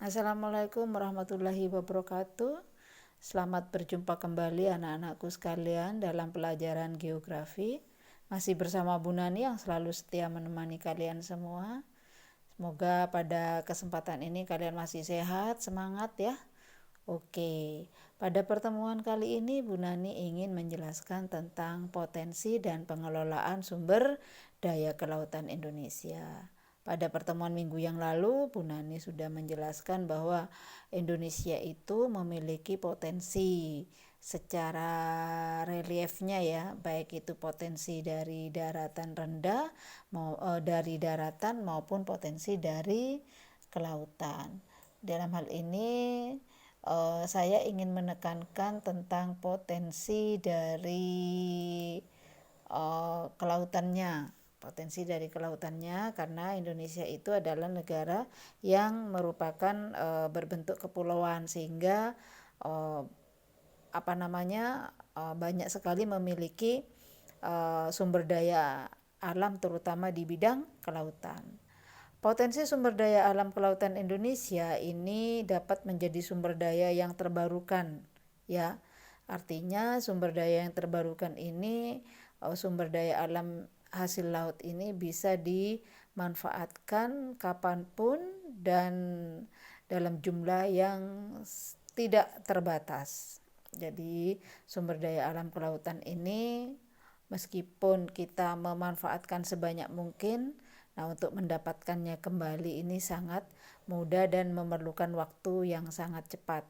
Assalamualaikum warahmatullahi wabarakatuh. Selamat berjumpa kembali anak-anakku sekalian dalam pelajaran geografi. Masih bersama Bu Nani yang selalu setia menemani kalian semua. Semoga pada kesempatan ini kalian masih sehat, semangat ya. Oke, pada pertemuan kali ini Bu Nani ingin menjelaskan tentang potensi dan pengelolaan sumber daya kelautan Indonesia. Pada pertemuan minggu yang lalu, Bu Nani sudah menjelaskan bahwa Indonesia itu memiliki potensi secara reliefnya ya, baik itu potensi dari daratan rendah, dari daratan maupun potensi dari kelautan. Dalam hal ini saya ingin menekankan tentang potensi dari kelautannya karena Indonesia itu adalah negara yang merupakan berbentuk kepulauan sehingga banyak sekali memiliki sumber daya alam terutama di bidang kelautan. Potensi sumber daya alam kelautan Indonesia ini dapat menjadi sumber daya yang terbarukan ya. Artinya sumber daya yang terbarukan ini sumber daya alam hasil laut ini bisa dimanfaatkan kapanpun dan dalam jumlah yang tidak terbatas. Jadi sumber daya alam kelautan ini meskipun kita memanfaatkan sebanyak mungkin, nah untuk mendapatkannya kembali ini sangat mudah dan memerlukan waktu yang sangat cepat.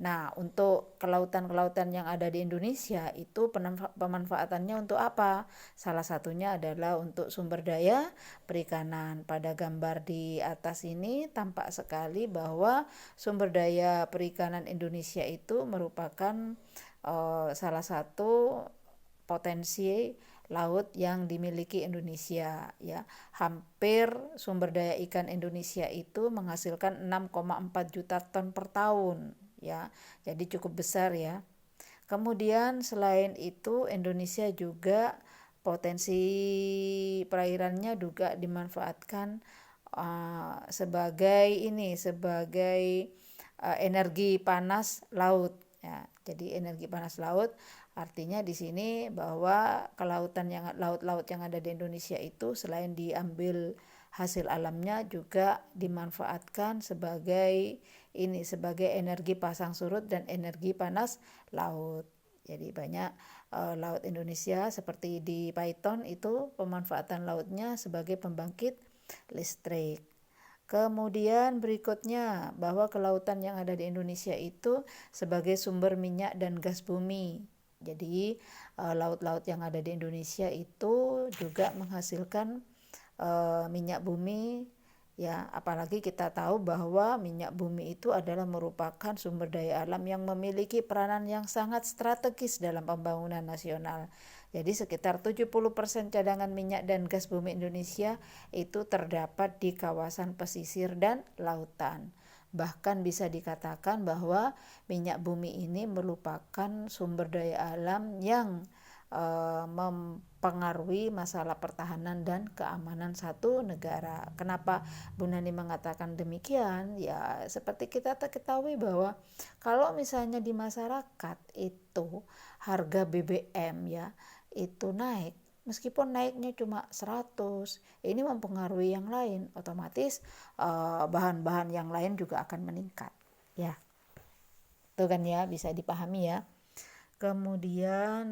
Nah, untuk kelautan-kelautan yang ada di Indonesia itu pemanfaatannya untuk apa? Salah satunya adalah untuk sumber daya perikanan. Pada gambar di atas ini tampak sekali bahwa sumber daya perikanan Indonesia itu merupakan salah satu potensi laut yang dimiliki Indonesia ya. Hampir sumber daya ikan Indonesia itu menghasilkan 6,4 juta ton per tahun ya. Jadi cukup besar ya. Kemudian selain itu Indonesia juga potensi perairannya juga dimanfaatkan sebagai energi panas laut ya. Jadi energi panas laut artinya di sini bahwa laut-laut yang ada di Indonesia itu selain diambil hasil alamnya juga dimanfaatkan sebagai energi pasang surut dan energi panas laut. Jadi banyak laut Indonesia seperti di Paiton itu pemanfaatan lautnya sebagai pembangkit listrik. Kemudian berikutnya bahwa kelautan yang ada di Indonesia itu sebagai sumber minyak dan gas bumi. Jadi laut-laut yang ada di Indonesia itu juga menghasilkan minyak bumi ya, apalagi kita tahu bahwa minyak bumi itu adalah merupakan sumber daya alam yang memiliki peranan yang sangat strategis dalam pembangunan nasional. Jadi sekitar 70% cadangan minyak dan gas bumi Indonesia itu terdapat di kawasan pesisir dan lautan. Bahkan bisa dikatakan bahwa minyak bumi ini merupakan sumber daya alam yang mempengaruhi masalah pertahanan dan keamanan satu negara. Kenapa Bu Nani mengatakan demikian? Ya seperti kita ketahui bahwa kalau misalnya di masyarakat itu harga BBM ya itu naik, meskipun naiknya cuma 100, ini mempengaruhi yang lain, otomatis bahan-bahan yang lain juga akan meningkat ya. Itu kan ya, bisa dipahami ya. Kemudian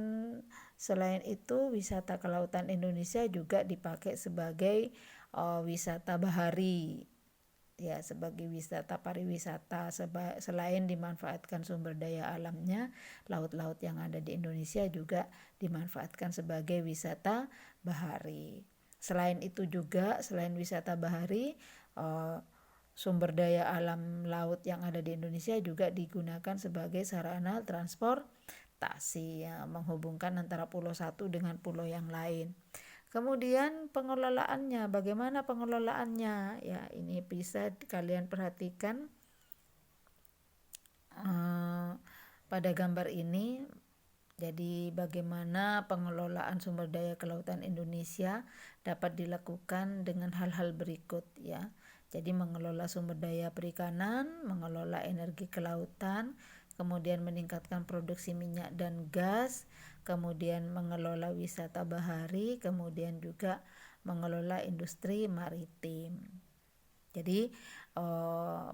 selain itu wisata kelautan Indonesia juga dipakai sebagai wisata bahari ya, sebagai wisata pariwisata. Selain dimanfaatkan sumber daya alamnya, laut-laut yang ada di Indonesia juga dimanfaatkan sebagai wisata bahari. Selain itu juga, selain wisata bahari, sumber daya alam laut yang ada di Indonesia juga digunakan sebagai sarana transportasi ya, menghubungkan antara pulau satu dengan pulau yang lain. Kemudian pengelolaannya, bagaimana pengelolaannya? Ya, ini bisa kalian perhatikan pada gambar ini. Jadi bagaimana pengelolaan sumber daya kelautan Indonesia dapat dilakukan dengan hal-hal berikut ya. Jadi mengelola sumber daya perikanan, mengelola energi kelautan, kemudian meningkatkan produksi minyak dan gas, kemudian mengelola wisata bahari, kemudian juga mengelola industri maritim. Jadi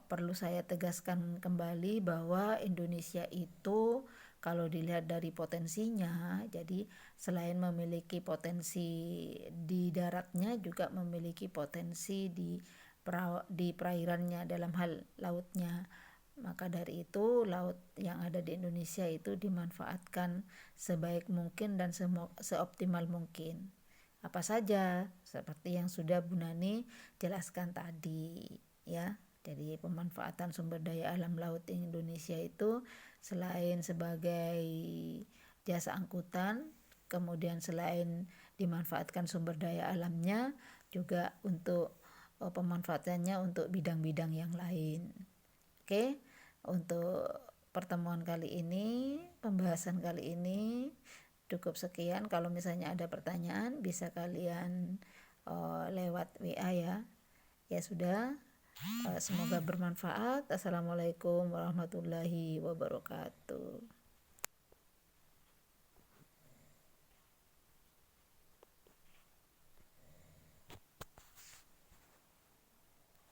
perlu saya tegaskan kembali bahwa Indonesia itu kalau dilihat dari potensinya, jadi selain memiliki potensi di daratnya juga memiliki potensi di perairannya dalam hal lautnya. Maka dari itu laut yang ada di Indonesia itu dimanfaatkan sebaik mungkin dan seoptimal mungkin. Apa saja seperti yang sudah Bu Nani jelaskan tadi ya. Jadi pemanfaatan sumber daya alam laut Indonesia itu selain sebagai jasa angkutan, kemudian selain dimanfaatkan sumber daya alamnya juga untuk pemanfaatannya untuk bidang-bidang yang lain. Oke, untuk pertemuan kali ini, pembahasan kali ini cukup sekian. Kalau misalnya ada pertanyaan bisa kalian lewat WA ya. Ya sudah, semoga bermanfaat. Assalamualaikum warahmatullahi wabarakatuh.